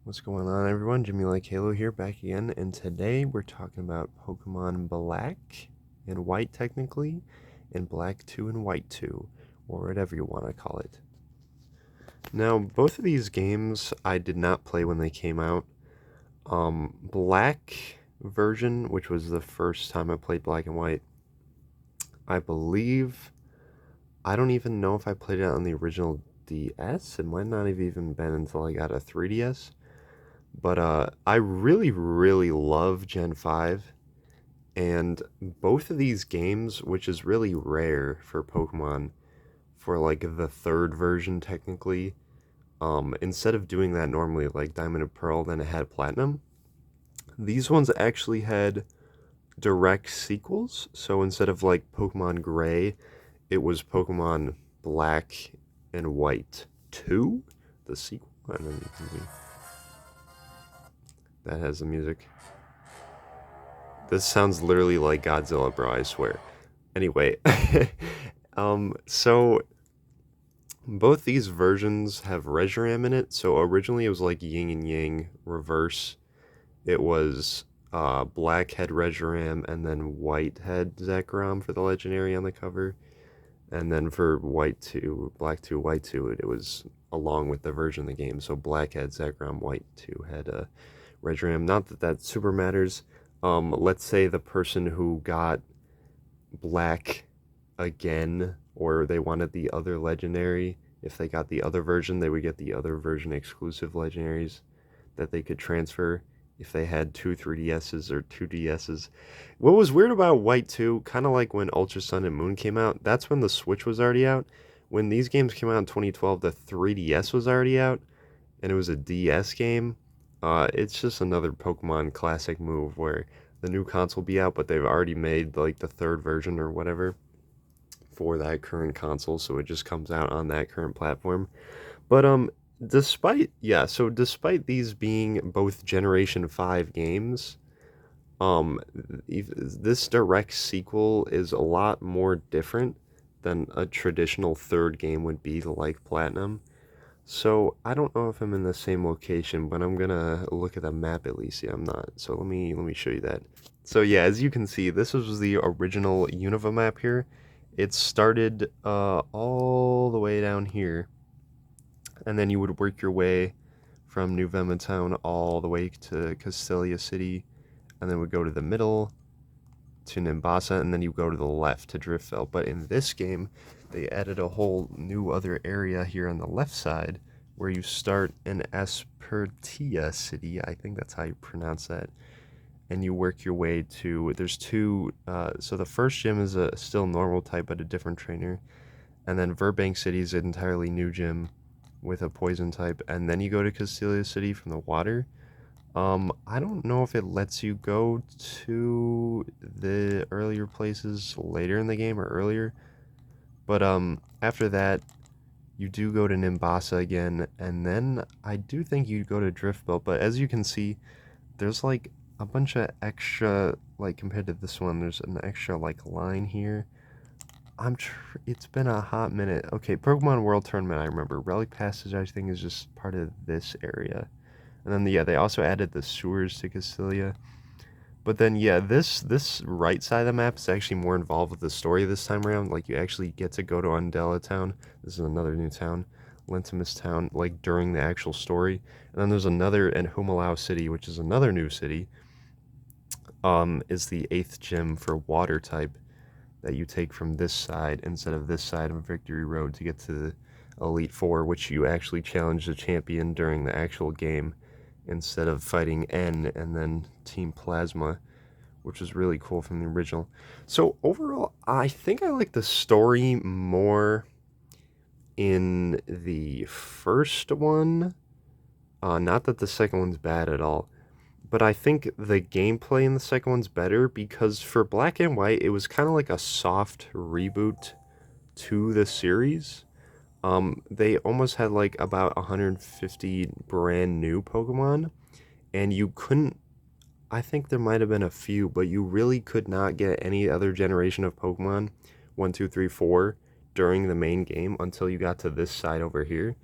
What's going on, everyone? Jimmy Like Halo here, back again, and today we're talking about Pokemon Black and White, technically, and Black 2 and White 2, or whatever you want to call it. Now, both of these games I did not play when they came out. Black version, which was the first time I played Black and White, I believe, I don't even know if I played it on the original DS. It might not have even been until I got a 3DS. But I really, really love Gen 5. And both of these games, which is really rare for Pokemon, for like the third version technically, instead of doing that normally like Diamond and Pearl, then it had Platinum, these ones actually had direct sequels. So instead of like Pokemon Gray, it was Pokemon Black and White 2, the sequel. And then that has the music. This sounds literally like Godzilla, bro, I swear. Anyway, so both these versions have Reshiram in it. So originally it was like Yin and Yang reverse. It was black head Reshiram and then white head Zekrom for the legendary on the cover. And then for White 2, Black 2, White 2, it was along with the version of the game. So black head Zekrom, white 2 had Reshiram. Not that that super matters. Let's say the person who got black again, or they wanted the other legendary. If they got the other version, they would get the other version exclusive legendaries that they could transfer if they had two 3DSs or two DSs. What was weird about White 2, kind of like when Ultra Sun and Moon came out, that's when the Switch was already out. When these games came out in 2012, the 3DS was already out, and it was a DS game. It's just another Pokemon classic move where the new console will be out, but they've already made like the third version or whatever for that current console, so it just comes out on that current platform. But despite these being both Generation 5 games, this direct sequel is a lot more different than a traditional third game would be, like Platinum. So I don't know if I'm in the same location, but I'm gonna look at the map at least. Yeah, I'm not. So let me show you that. So yeah, as you can see, this was the original Unova map here. It started all the way down here, and then you would work your way from New Vema Town all the way to Castelia City, and then would go to the middle to Nimbasa, and then you go to the left to Driftveld. But in this game, they added a whole new other area here on the left side where you start in Aspertia City. I think that's how you pronounce that. And you work your way to, there's two, so the first gym is a still normal type, but a different trainer. And then Verbank City is an entirely new gym with a poison type. And then you go to Castelia City from the water. I don't know if it lets you go to the earlier places later in the game or earlier, but after that, you do go to Nimbasa again, and then I do think you go to Driftbelt. But as you can see, there's like a bunch of extra, like compared to this one, there's an extra like line here. It's been a hot minute. Okay, Pokemon World Tournament, I remember. Relic Passage, I think, is just part of this area. And then yeah, they also added the sewers to Castelia. But then yeah, this right side of the map is actually more involved with the story this time around. Like you actually get to go to Undella Town. This is another new town, Lentimus Town, like during the actual story. And then there's another in Humalau City, which is another new city. Is the 8th gym for water type that you take from this side instead of this side of Victory Road to get to the Elite Four, which you actually challenge the champion during the actual game instead of fighting N and then Team Plasma, which was really cool from the original. So overall, I think I like the story more in the first one. Not that the second one's bad at all, but I think the gameplay in the second one's better because for Black and White, it was kind of like a soft reboot to the series. They almost had like about 150 brand new Pokemon, and you couldn't. I think there might have been a few, but you really could not get any other generation of Pokemon, 1, 2, 3, 4, during the main game until you got to this side over here.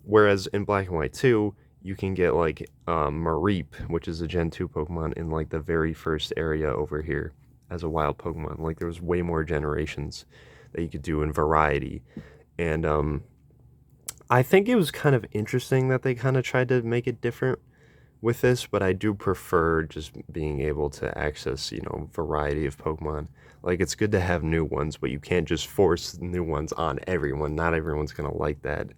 Whereas in Black and White 2, you can get like Mareep, which is a Gen 2 Pokemon, in like the very first area over here as a wild Pokemon. Like there was way more generations that you could do in variety. And I think it was kind of interesting that they kind of tried to make it different with this, but I do prefer just being able to access, variety of Pokemon. Like it's good to have new ones, but you can't just force new ones on everyone. Not everyone's gonna like that.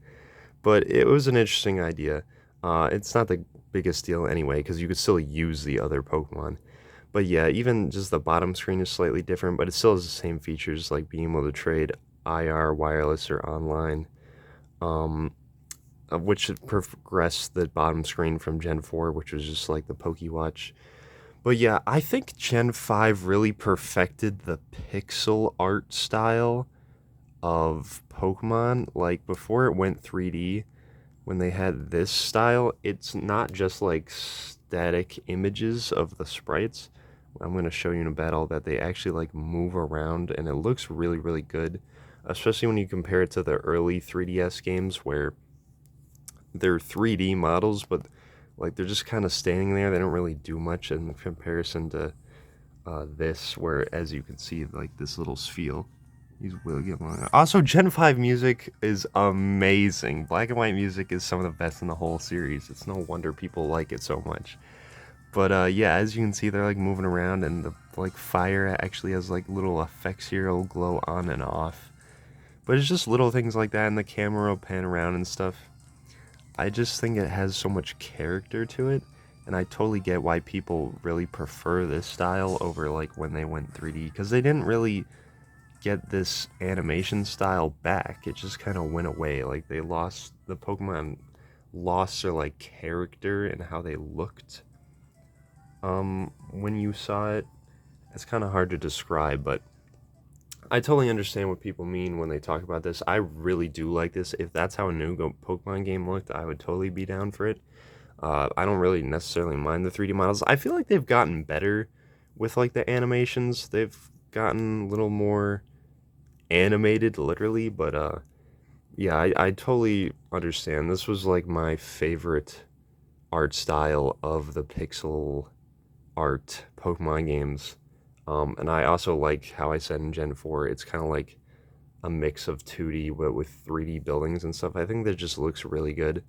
But it was an interesting idea. It's not the biggest deal anyway, because you could still use the other Pokemon. But yeah, even just the bottom screen is slightly different, but it still has the same features like being able to trade IR, wireless, or online. Um, which progressed the bottom screen from Gen 4, which was just like the PokeWatch. But yeah, I think Gen 5 really perfected the pixel art style of Pokemon. Like before it went 3D, when they had this style, it's not just like static images of the sprites. I'm going to show you in a battle that they actually like move around and it looks really, really good. Especially when you compare it to the early 3DS games where they're 3D models, but like they're just kind of standing there. They don't really do much in comparison to this, where as you can see, like this little sphere. He's William. Also, Gen 5 music is amazing. Black and white music is some of the best in the whole series. It's no wonder people like it so much. But yeah, as you can see, they're like moving around, and the like fire actually has like little effects here. It'll glow on and off. But it's just little things like that, and the camera will pan around and stuff. I just think it has so much character to it, and I totally get why people really prefer this style over like when they went 3D, because they didn't really get this animation style back. It just kind of went away. Like they lost the Pokemon lost their like character and how they looked. When you saw it, it's kind of hard to describe, but I totally understand what people mean when they talk about this. I really do like this. If that's how a new Pokemon game looked, I would totally be down for it. I don't really necessarily mind the 3D models. I feel like they've gotten better with like the animations. They've gotten a little more animated, literally. But yeah, I totally understand. This was like my favorite art style of the pixel art Pokemon games. And I also like how I said in Gen 4, it's kind of like a mix of 2D but with 3D buildings and stuff. I think that just looks really good.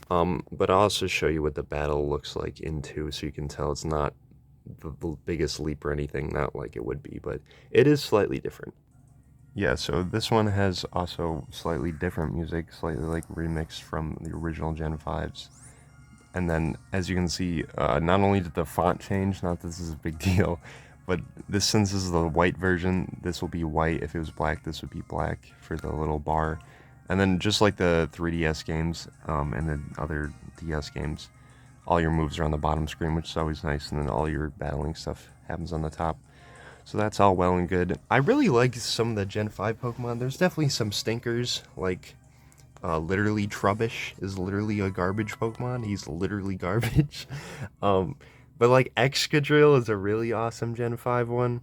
But I'll also show you what the battle looks like in 2 so you can tell it's not the biggest leap or anything, not like it would be, but it is slightly different. Yeah, so this one has also slightly different music, slightly like remixed from the original Gen 5s. And then, as you can see, not only did the font change, not that this is a big deal, but this, since this is the white version, this will be white. If it was black, this would be black for the little bar. And then just like the 3DS games and the other DS games, all your moves are on the bottom screen, which is always nice, and then all your battling stuff happens on the top. So that's all well and good. I really like some of the Gen 5 Pokemon. There's definitely some stinkers, like literally Trubbish is literally a garbage Pokemon. He's literally garbage. um, but like Excadrill is a really awesome Gen 5 one,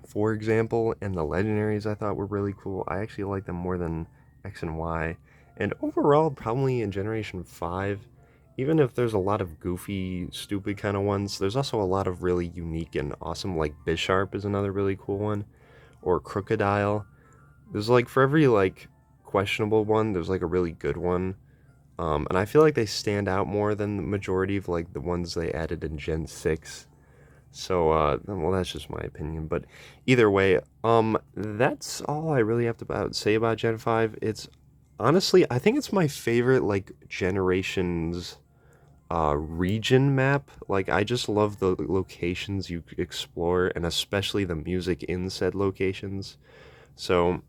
for example, and the legendaries I thought were really cool. I actually like them more than X and Y. And overall, probably in Generation 5, even if there's a lot of goofy, stupid kind of ones, there's also a lot of really unique and awesome, like Bisharp is another really cool one, or Crocodile. There's like, for every like questionable one, there's like a really good one. And I feel like they stand out more than the majority of like the ones they added in Gen 6. So, well, that's just my opinion. But either way, that's all I really have to say about Gen 5. It's honestly, I think it's my favorite like generations region map. Like I just love the locations you explore and especially the music in said locations. So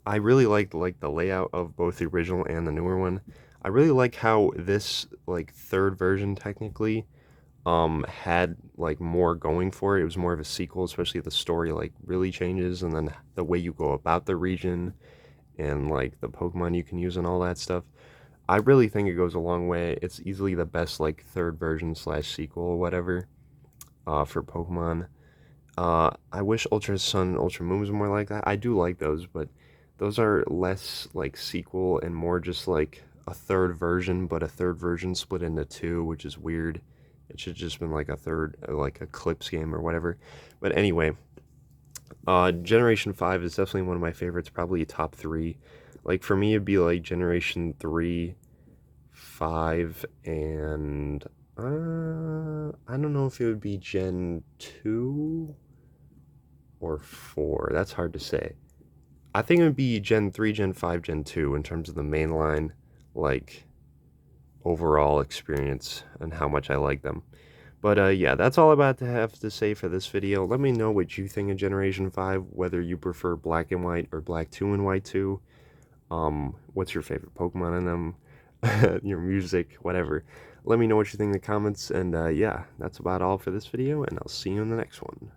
I really like the layout of both the original and the newer one. I really like how this like third version technically had like more going for it. It was more of a sequel, especially the story like really changes, and then the way you go about the region and like the Pokemon you can use and all that stuff. I really think it goes a long way. It's easily the best like third version slash sequel or whatever for Pokemon. I wish Ultra Sun and Ultra Moon was more like that. I do like those, but those are less like sequel and more just like a third version, but a third version split into two, which is weird. It should have just been like a third, like Eclipse game or whatever. But anyway, Generation 5 is definitely one of my favorites, probably top 3. Like, for me, it'd be like Generation 3, 5, and I don't know if it would be Gen 2 or 4. That's hard to say. I think it would be Gen 3, Gen 5, Gen 2 in terms of the mainline, like, overall experience and how much I like them. But yeah, that's all about to have to say for this video. Let me know what you think of Generation 5, whether you prefer black and white or black 2 and white 2. What's your favorite Pokemon in them? Your music, whatever. Let me know what you think in the comments, and yeah, that's about all for this video, and I'll see you in the next one.